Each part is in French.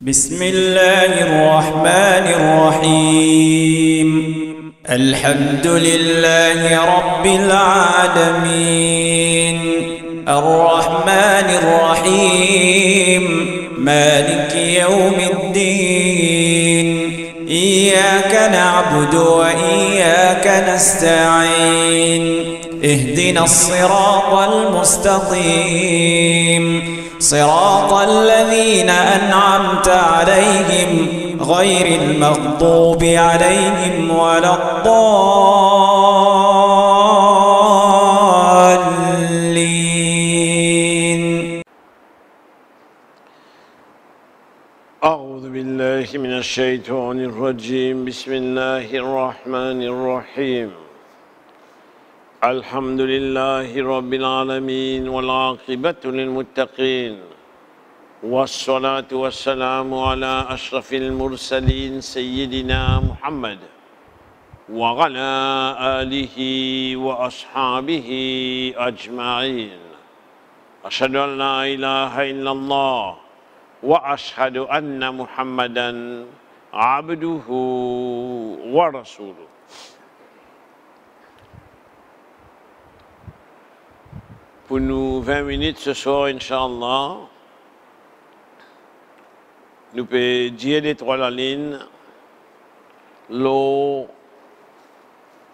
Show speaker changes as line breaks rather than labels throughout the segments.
بسم الله الرحمن الرحيم الحمد لله رب العالمين الرحمن الرحيم مالك يوم الدين إياك نعبد وإياك نستعين اهدنا الصراط المستقيم صراط الذين أنعمت عليهم غير المغضوب عليهم ولا الضالين.
أعوذ بالله من الشيطان الرجيم. بسم الله الرحمن الرحيم. الحمد لله رب العالمين والعاقبة للمتقين والصلاة والسلام على أشرف المرسلين سيدنا محمد وعلى آله وأصحابه أجمعين. أشهد أن لا إله إلا الله وأشهد أن محمدا عبده ورسوله. Pour nous 20 minutes ce soir, Inch'Allah, nous pouvons dire les trois la ligne, l'eau,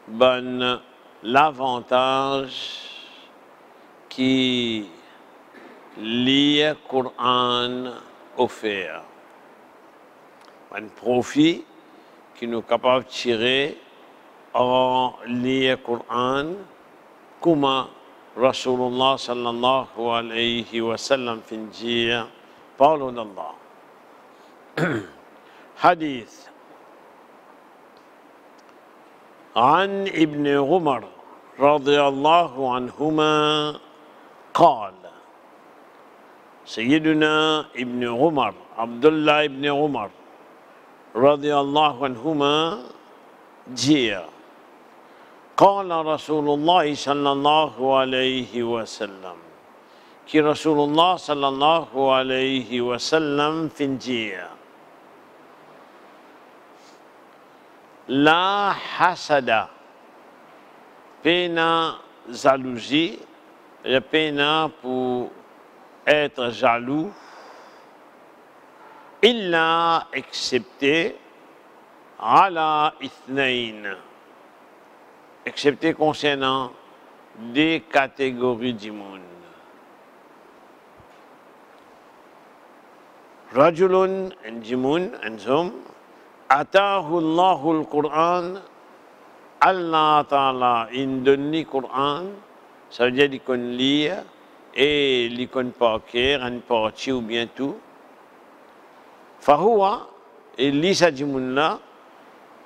bonne, l'avantage qui lit le Coran offert. Un profit qui nous est capable de tirer en lire le Coran, comment Rasulullah sallallahu alayhi wa sallam finjir parole d'Allah. Hadith عن ابن عمر رضي الله عنهما قال سيدنا ابن عمر عبد الله ابن عمر رضي الله عنهما جير قال رسول الله صلى الله عليه وسلم كي رسول الله صلى الله عليه وسلم فنجيا لا حسد pena jalousie, le pena pour être jaloux, illa excepté ala ithnain, excepté concernant des catégories du monde. Rajulun and jimun and zum, atahu Allahul Qur'an, Allah Ta'ala indonni Qur'an, ça veut dire qu'il lire et il par cœur, une partie ou bien tout. Fahuwa, et lit sa jimun là,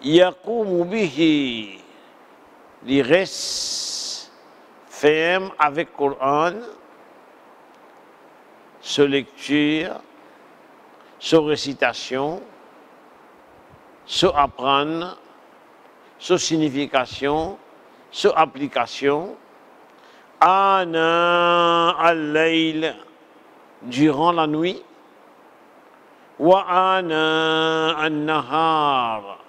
yaqumu bihi, il reste ferme avec le Coran, sa lecture, sa récitation, sa apprendre, sa signification, sa application, ana al-layl, durant la nuit, wa ana al-nahar,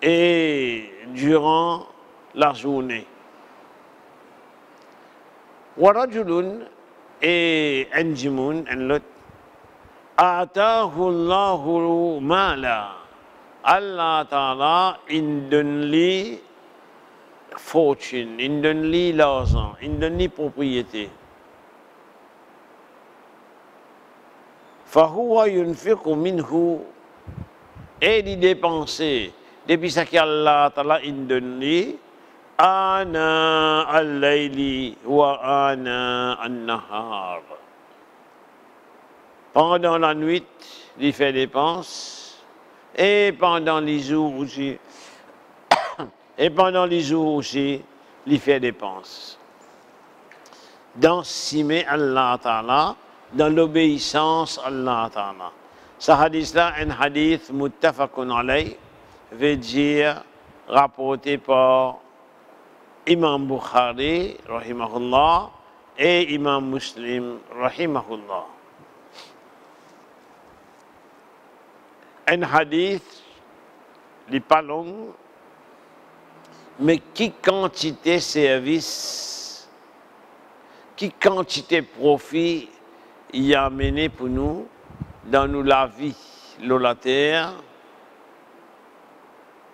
et durant la journée. Warajulun et anjimun and lot atahu Allahu mala, Allah Ta'ala il donne lui fortune, il donne lui l'argent, il donne lui propriété. Fahuwa yunfiqu minhu, et il dépense depuis ce qu'Allah Ta'ala il donne lui ana al-layli wa ana an-nahar. Pendant la nuit, il fait dépenses, et pendant les jours aussi, il fait dépenses. Dans simer Allah Ta'ala, dans l'obéissance à Allah Ta'ala. Ce hadith-là, un hadith muttafaqun alayh, veut dire rapporté par Imam Bukhari, rahimahullah, et Imam Muslim, rahimahullah. un hadith, il n'est pas long, mais qui quantité service, qui quantité profit il a amené pour nous dans nous la vie, la terre,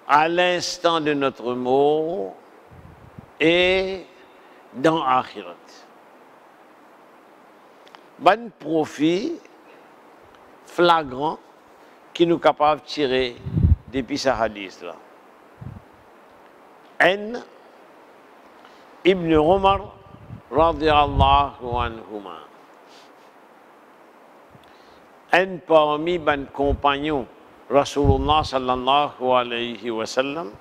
à l'instant de notre mort et dans l'akhirat. Bon profit flagrant qui nous capable de tirer depuis ce hadith-là. Ibn Umar radiyallahu anhuma. Un parmi les compagnons Rasulullah sallallahu alayhi wa sallam,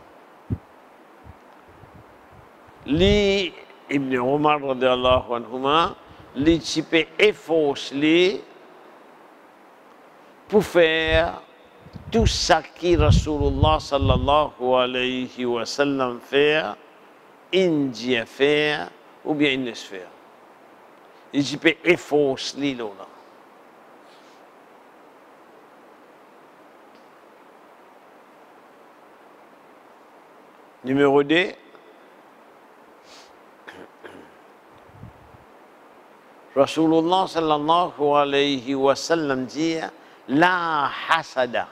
li Ibn Umar radiyallahu anhuma, li type efforce pour faire tout ça que Rasulullah sallallahu alayhi wa sallam fait, Indien faire ou bien il ne se fait. Il type efforce là. Numéro 2, Rasulullah sallallahu alayhi wa sallam dit la hasada,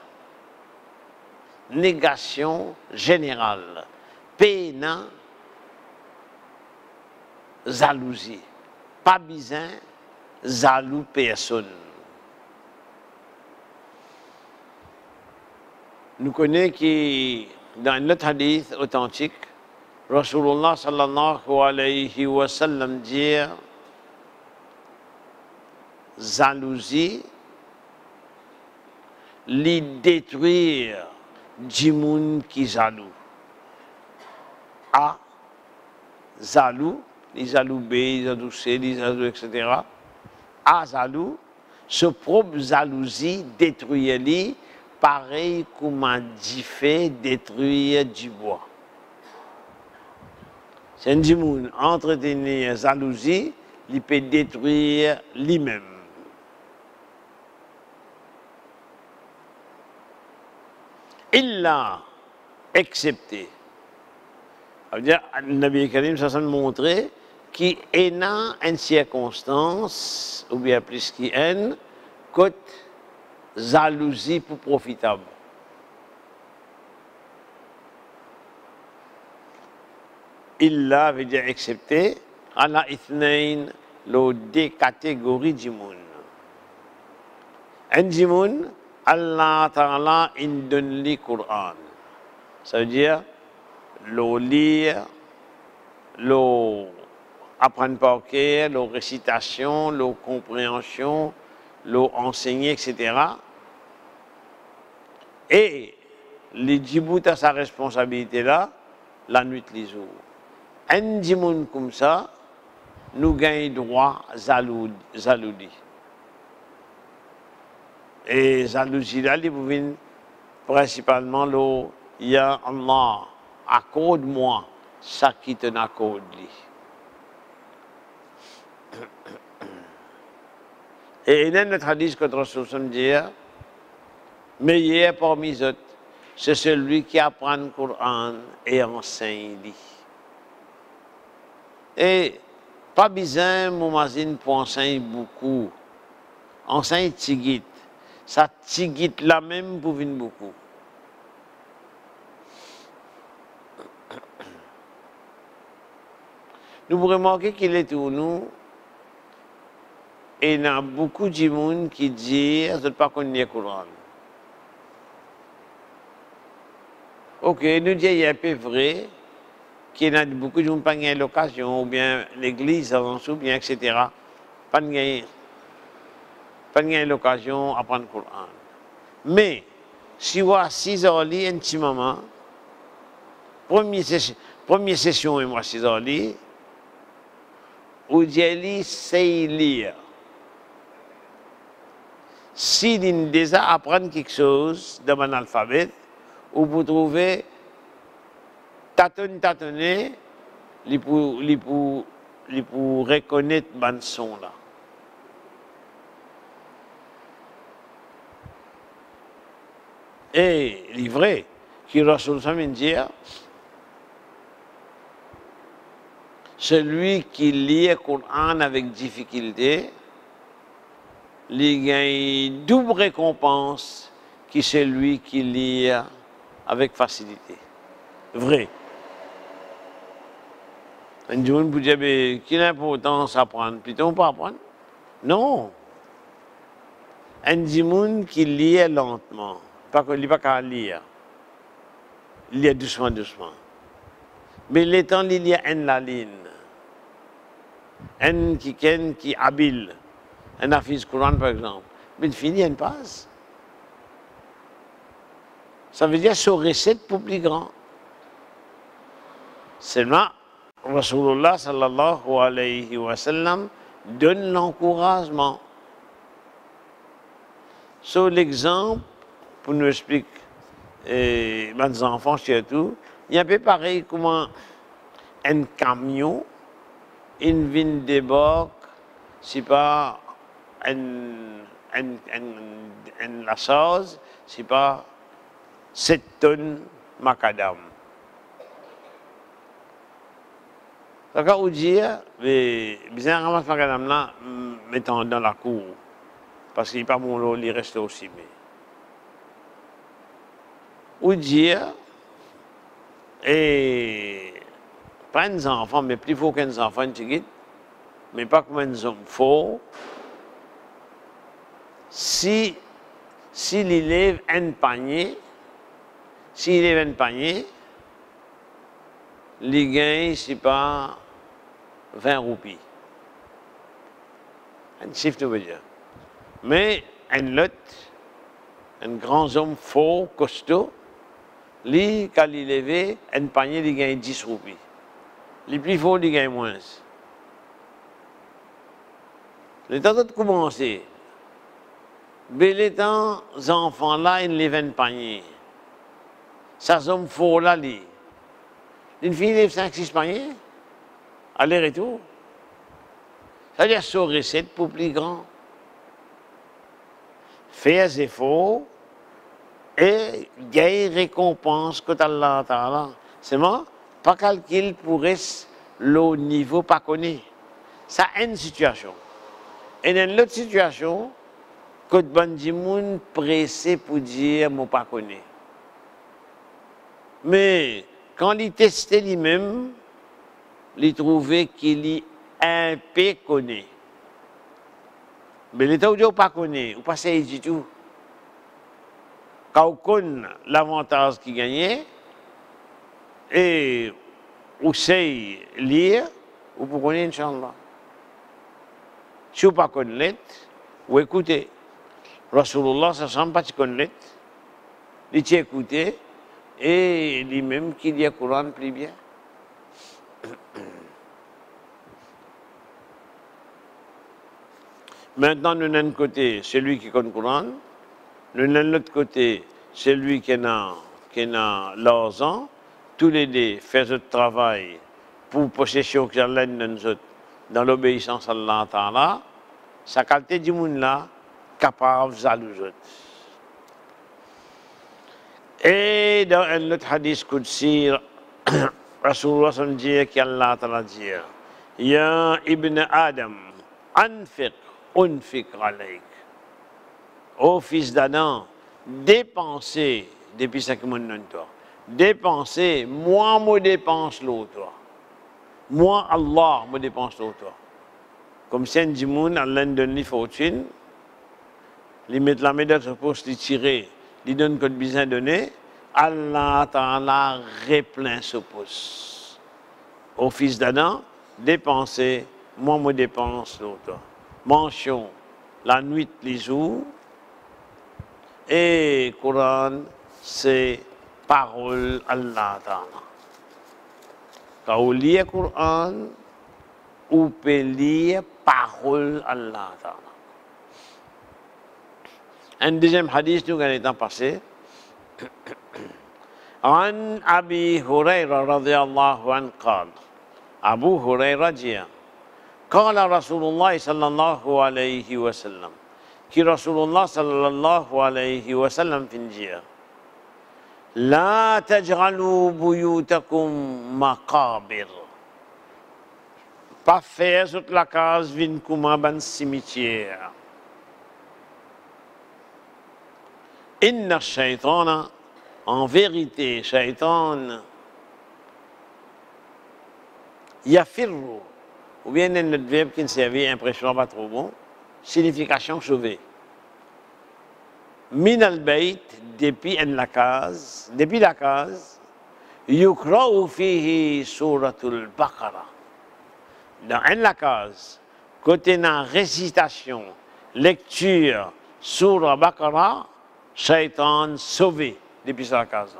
négation générale, peine, jalousie, pas besoin, jaloux personne. Nous connaissons que dans notre hadith authentique, Rasulullah sallallahu alayhi wa sallam dit jalousie, li détruire du monde qui jaloux. A, jaloux, les jaloux B, les jaloux C, les jaloux, etc. A, jaloux, ce propre jalousie détruire pareil comme un fait détruire du bois. C'est un monde entretenir jalousie, il peut détruire lui-même. Il l'a accepté. Ça veut dire, le Nabi Karim ça montré qu'il est dans une circonstance, ou bien plus qu'il une, côté jalousie pour profitable. Il l'a veut dire accepté, ala ithnain, les deux catégories du monde. Un du monde, Allah Ta'ala il donne le Coran. Ça veut dire, le lire, le apprendre par cœur, le récitation, le compréhension, le enseigner, etc. Et les djibout à sa responsabilité là, la nuit les jours. Un djimoun comme ça, nous gagnons droit à jalousie. Et jalousie là, ils viennent principalement là, il y a Allah, accorde-moi ça qui te n'accorde. Et il y a notre hadith que Rasul dit, meilleur parmi les autres, c'est celui qui apprend le Coran et enseigne. Et pas besoin, mon mazine, pour enseigner beaucoup. Enseigne tigit. Ça tigit là même pour venir beaucoup. Nous pouvons remarquer qu'il est pour nous. Et il y a beaucoup de gens qui disent je ne sais pas qu'on est Coran. Ok, nous disons il est un peu vrai qu'il y a beaucoup de gens qui n'ont pas eu l'occasion, ou bien l'église avance, ou bien etc. Pas eu l'occasion d'apprendre le Coran. Mais, si vous avez 6 heures, un petit moment, première session, et moi 6 heures, où j'ai c'est lire. Si vous déjà apprendre quelque chose dans mon alphabet, vous trouvez tâtonner, pour reconnaître mon son là. Et il est vrai que Rasul Samin dit, celui qui lit le Coran avec difficulté, il gagne double récompense que celui qui lit avec facilité. Vrai. Un jour, vous dites, quelle importance apprendre? Plutôt, on peut apprendre? Non. Un jour qui lit lentement, pas qu'il lit pas qu'à lire. Il lit doucement, doucement. Mais le temps, il y a la ligne. Un qui est habile, un Hafiz Coran par exemple, mais il finit une passe. Ça veut dire son recette pour plus grand. Seulement, Rasulullah sallallahu alayhi wa sallam donne l'encouragement. Sur l'exemple, pour nous expliquer, mes enfants surtout, il y a un peu pareil comme un camion, une vigne de boc, c'est pas la chose, c'est pas 7 tonnes macadam. Donc, on dit, mais bien ramasse macadam là, mettons dans la cour, parce qu'il n'est pas bon l'eau, il reste aussi. On dit, et pas des enfants, mais plus fort qu'un enfant, mais pas comme un homme fort. S'il élève un panier, il gagne, c'est pas 20 roupies. Un chiffre de veut dire. Mais un lot, un grand homme fort, costaud, lui, quand il élève un panier, il gagne 10 roupies. Les plus forts, ils gagnent moins. Le temps de commencer, mais les temps, les enfants là, ils lèvent un panier. Ça, hommes forts là, une fille lève 5-6 paniers, aller-retour. Ça veut dire son recette pour plus grand. Faire des efforts et gagner récompense que Allah Ta'ala. C'est moi, pas calcul pour le niveau pas connu. Ça a une situation. Et dans l'autre situation, que Bandimoun pressé pour dire mon pas connu. Mais quand il testait lui-même, il trouvait qu'il est un peu connu. Mais l'état où il pas connu, ou pas ça du tout. Quand on connaît l'avantage qu'il gagnait, et on sait lire, ou pour connaître, Inch'Allah. Si on ne connaît pas, ou écoutez. Rasulullah, ça ne semble pas connaître. Il t'a écouté, et lui-même qui lit le Coran plus bien. Maintenant, nous avons d'un côté celui qui connaît le Coran, nous avons de l'autre côté celui qui a l'argent, tous les deux font ce travail pour possession que Allah nous dans l'obéissance à Allah Ta'ala, sa qualité du monde là, capable de nous autres. Et dans un autre hadith Qudsi, Rasulullah dit qu'Allah Ta'ala dit, Ya Ibn Adam, unfiq alayk. Ô fils d'Adam, dépensez, depuis ça que mon nom toi. Dépensez, moi me dépense l'autre. Moi, Allah, me dépense l'autre. Comme si un dimoun, Allah donne les fortunes, il met la médaille sur poste, il tire, il donne que besoin donné, Allah Ta'ala replaint ce poste. Au fils d'Adam, dépensez, moi me dépense l'autre. Mention, la nuit, les jours, et Coran, c'est parole Allah Ta'ala. Quand on lit le Coran, on peut lire parole Allah Ta'ala. Un deuxième hadith, nous avons passé. عن أبي هريرة رضي الله عنه قال أبو هريرة جاء قال رسول الله صلى الله عليه وسلم كي رسول الله صلى الله عليه وسلم في الجيا La taj'alou buyutakum maqabir. Pas faire toute la case vin kouma ban cimetière. Inna shaytana, en vérité, shaytan, yafirru, ou bien notre verbe qui ne servait impression pas trop bon, signification sauver. Min al-bayt, depuis la case, yukra'u fihi suratul Baqara. Dans la case, côté la récitation, lecture, surah Baqara, Shaitan sauvé depuis sa case.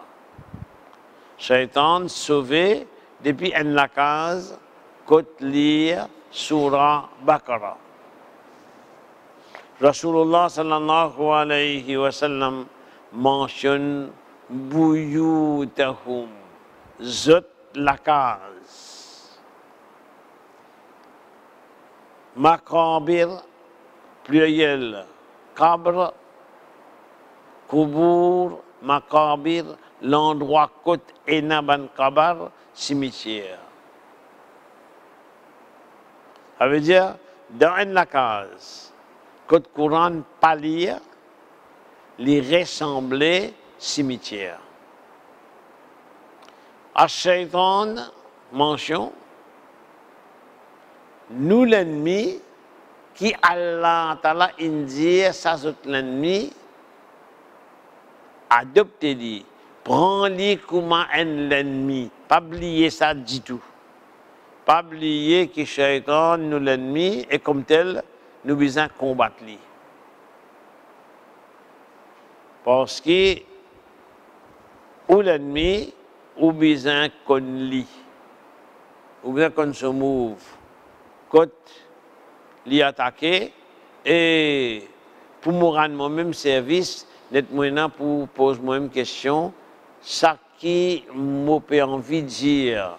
Shaitan sauvé depuis la case, côté lire surah Baqara. Rasulullah sallallahu alayhi wa sallam mentionne buyutahum, zot la case. Makabir, pluriel, kabre, kubur, makabir, l'endroit côte enaban kabar, cimetière. Ça veut dire, dans la case, côte Coran pas lire, les ressembler cimetière. À Shaitan, mention, nous l'ennemi, qui Allah Ta'ala indire, ça c'est l'ennemi, adoptez-le, prends-le comme un l'ennemi, pas oublier ça du tout. Pas oublier que Shaitan, nous l'ennemi, et comme tel, nous besoin combattre lui. Parce que ou l'ennemi, ou besoin qu'on lit, ou besoin qu'on se move, quand l'y attaquer, et pour me rendre moi-même service, d'être maintenant pour poser moi-même question, ça qui m'a envie de dire,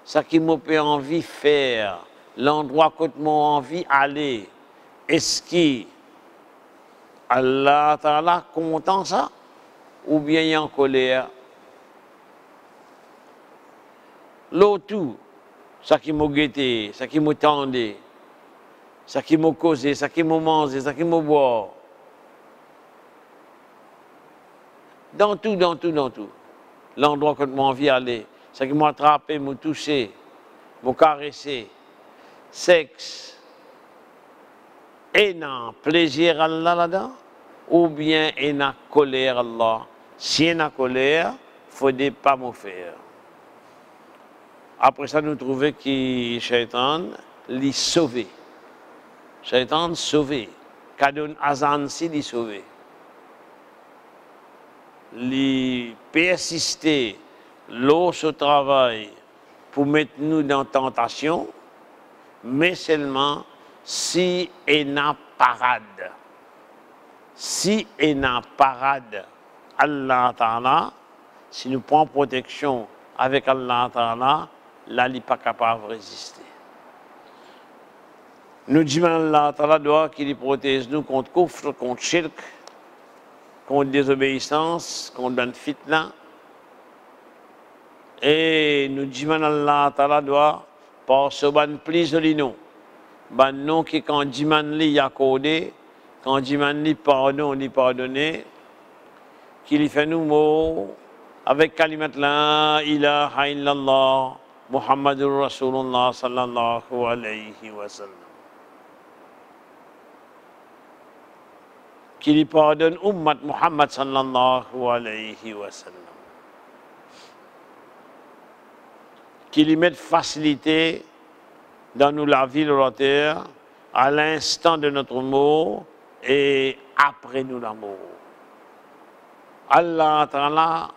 ça qui m'a envie de faire, l'endroit que m'a envie d'aller, est-ce que Allah Ta'ala content ça ou bien il est en colère? L'autre, ça qui m'a guetté, ça qui m'a tendu, ça qui m'a causé, ça qui m'a mangé, ça qui m'a boire. Dans tout. L'endroit que m'a envie d'aller, ça qui m'a attrapé, m'a touché, m'a caressé, sexe. Et n'a plaisir Allah là-dedans, ou bien et n'a colère Allah. Si il n'a colère, il ne faut pas me faire. Après ça, nous trouvons que Shaitan l'a sauvé. Shaitan sauvé. Kadon Azan si l'a sauvé. L'a persisté, l'eau au travail pour mettre nous dans la tentation, mais seulement si il n'a parade. Si il n'a parade, Allah Ta'ala, si nous prenons protection avec Allah Ta'ala, là, il n'est pas capable de résister. Nous disons Allah Ta'ala doit qu'il protège nous contre kufr, contre shirk, contre désobéissance, contre une fitna. Et nous disons Allah Ta'ala doit par ce ban plis de l'ino. Ban non qui quand diman li accordé, quand diman li pardon, li pardonné, qu'il fait nous mots avec kalimat la ilaha illallah Muhammadur Rasulullah sallallahu alayhi wa sallam. Qu'il pardonne ummat Muhammad sallallahu alayhi wa sallam. Qu'il mette facilité dans nous la vie de la terre, à l'instant de notre mort et après nous la mort. Allah Ta'ala,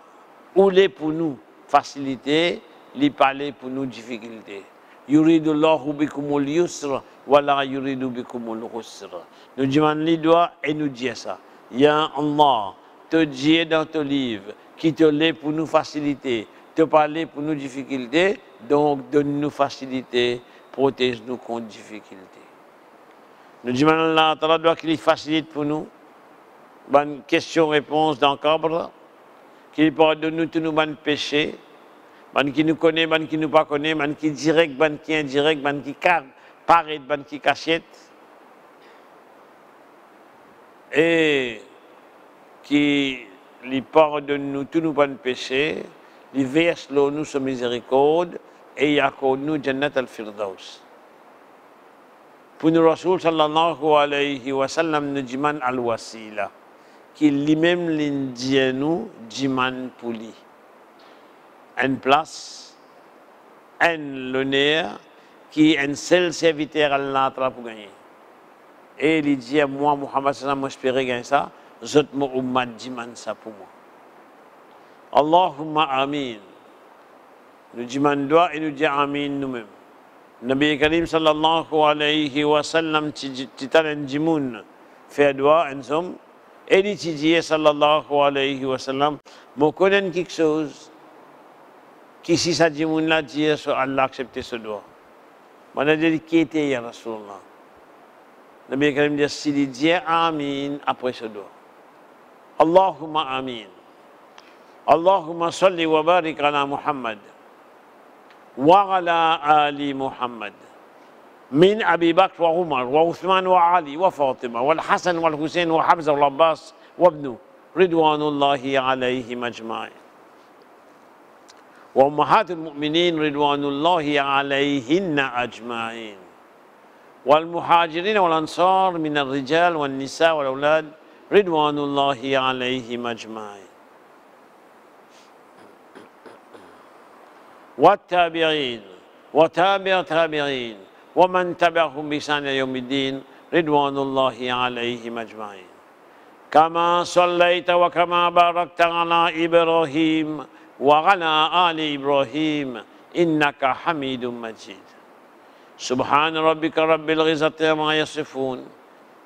ou les pour nous facilité, les parler pour nous difficulté. Yuridu Allahu bikumul yusra, wala yuridu bikumul usra. Nous demandons les doigts et nous disons ça. Ya Allah, te dire dans ton livre, qui te l'est pour nous faciliter, te parler pour nous difficultés, donc donne-nous facilité, protège-nous contre difficultés. Nous demandons Allah Ta'ala doit qu'il facilite pour nous. Bonne question-réponse dans le cadre. qu'il pardonne tous nos bonnes péchés, ban qui nous connaît, ban qui nous pas connaît, ban qui direct, ban qui indirect, ban qui paraît, ban qui cachette, et qui lui pardonne nous tous nos bonnes péchés, lui verse nous sa miséricorde et il accorde nous Jannat al-Firdaus. Pour nous, Rasul sallallahu alayhi wa sallam nous dit al-wasila, qui lui-même l'indien nous dit pour lui. Une place, un l'honneur, qui est un seul serviteur à Allah pour gagner. Et il dit à moi, Muhammad sallam, moi j'espère gagner ça, zot mo ummat dit ça pour moi. Allahumma amin. Nous disons doigt et nous disons amin nous-mêmes. Nabi Karim sallallahu alayhi wa sallam titalan jimoun fait doigt en somme et il dit sallallahu alayhi wa sallam me connaît quelque chose qui si ça jimoun là dit sur Allah accepter ce doigt. On a dit qui était ya Rasulullah. Nabi Karim dit si dit amin après ce doigt. Allahumma amin. اللهم صل وبارك على محمد وعلى آل محمد من أبي بكر وعمر وعثمان وعلي وفاطمة والحسن والحسين وحمزة والعباس وابنه رضوان الله عليهم أجمعين وأمهات المؤمنين رضوان الله عليهن أجمعين والمهاجرين والأنصار من الرجال والنساء والأولاد رضوان الله عليهم أجمعين والتابعين وتابع تابعين ومن تبعهم بإحسان يوم الدين رضوان الله عليهم أجمعين كما صليت وكما باركت على إبراهيم وعلى آل إبراهيم إنك حميد مجيد سبحان ربك رب العزة عما يصفون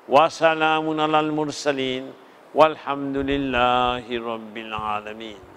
وسلام على المرسلين والحمد لله رب العالمين